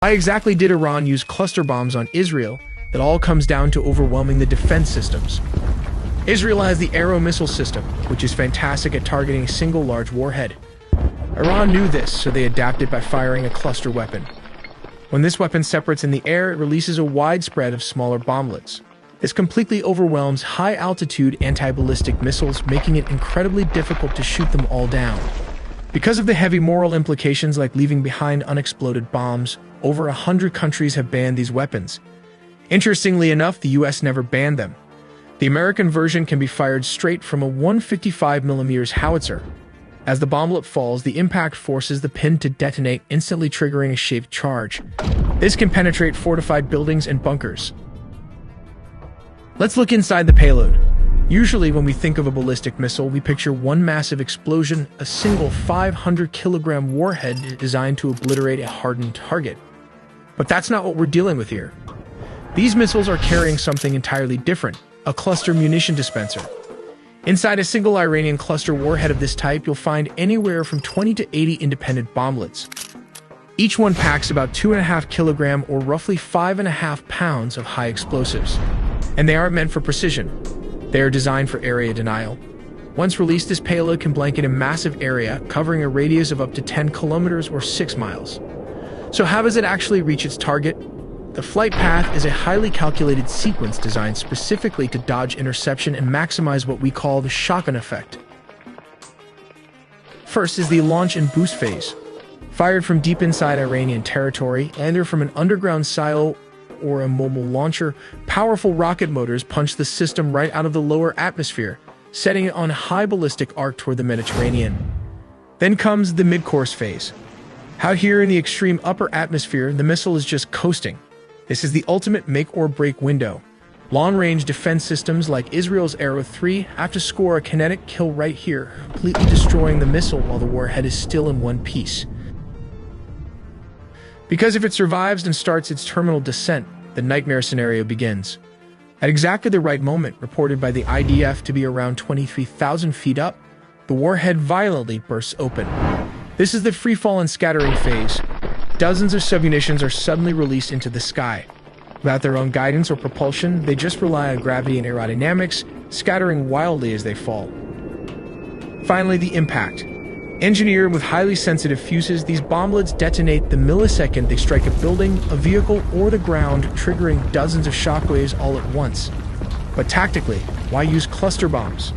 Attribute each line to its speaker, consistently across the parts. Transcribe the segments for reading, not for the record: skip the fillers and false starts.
Speaker 1: Why exactly did Iran use cluster bombs on Israel? It all comes down to overwhelming the defense systems. Israel has the Arrow missile system, which is fantastic at targeting a single large warhead. Iran knew this, so they adapted by firing a cluster weapon. When this weapon separates in the air, it releases a wide spread of smaller bomblets. This completely overwhelms high-altitude anti-ballistic missiles, making it incredibly difficult to shoot them all down. Because of the heavy moral implications like leaving behind unexploded bombs, over 100 countries have banned these weapons. Interestingly enough, the US never banned them. The American version can be fired straight from a 155mm howitzer. As the bomblet falls, the impact forces the pin to detonate, instantly triggering a shaped charge. This can penetrate fortified buildings and bunkers. Let's look inside the payload. Usually, when we think of a ballistic missile, we picture one massive explosion, a single 500-kilogram warhead designed to obliterate a hardened target. But that's not what we're dealing with here. These missiles are carrying something entirely different, a cluster munition dispenser. Inside a single Iranian cluster warhead of this type, you'll find anywhere from 20 to 80 independent bomblets. Each one packs about 2.5 kilograms or roughly 5.5 pounds of high explosives. And they aren't meant for precision. They are designed for area denial. Once released, this payload can blanket a massive area, covering a radius of up to 10 kilometers or 6 miles. So how does it actually reach its target? The flight path is a highly calculated sequence designed specifically to dodge interception and maximize what we call the shotgun effect. First is the launch and boost phase. Fired from deep inside Iranian territory, either from an underground silo or a mobile launcher, powerful rocket motors punch the system right out of the lower atmosphere, setting it on a high ballistic arc toward the Mediterranean. Then comes the mid-course phase. Out here in the extreme upper atmosphere, the missile is just coasting. This is the ultimate make-or-break window. Long-range defense systems like Israel's Arrow 3 have to score a kinetic kill right here, completely destroying the missile while the warhead is still in one piece. Because if it survives and starts its terminal descent, the nightmare scenario begins. At exactly the right moment, reported by the IDF to be around 23,000 feet up, the warhead violently bursts open. This is the freefall and scattering phase. Dozens of submunitions are suddenly released into the sky. Without their own guidance or propulsion, they just rely on gravity and aerodynamics, scattering wildly as they fall. Finally, the impact. Engineered with highly sensitive fuses, these bomblets detonate the millisecond they strike a building, a vehicle, or the ground, triggering dozens of shockwaves all at once. But tactically, why use cluster bombs?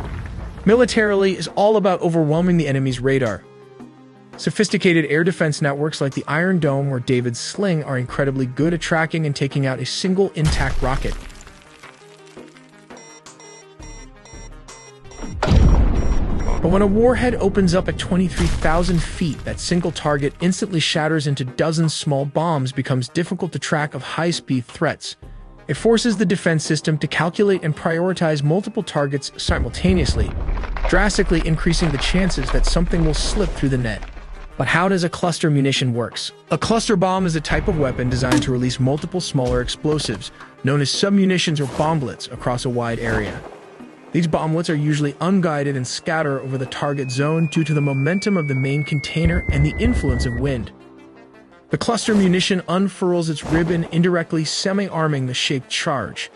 Speaker 1: Militarily, it's all about overwhelming the enemy's radar. Sophisticated air defense networks like the Iron Dome or David's Sling are incredibly good at tracking and taking out a single intact rocket. But when a warhead opens up at 23,000 feet, that single target instantly shatters into dozens small bombs, becomes difficult to track of high-speed threats. It forces the defense system to calculate and prioritize multiple targets simultaneously, drastically increasing the chances that something will slip through the net. But how does a cluster munition works? A cluster bomb is a type of weapon designed to release multiple smaller explosives, known as submunitions or bomblets, across a wide area. These bomblets are usually unguided and scatter over the target zone due to the momentum of the main container and the influence of wind. The cluster munition unfurls its ribbon, indirectly semi-arming the shaped charge.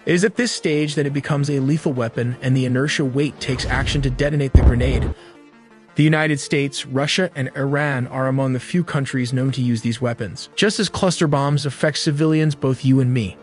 Speaker 1: It is at this stage that it becomes a lethal weapon, and the inertia weight takes action to detonate the grenade. The United States, Russia, and Iran are among the few countries known to use these weapons, just as cluster bombs affect civilians, both you and me.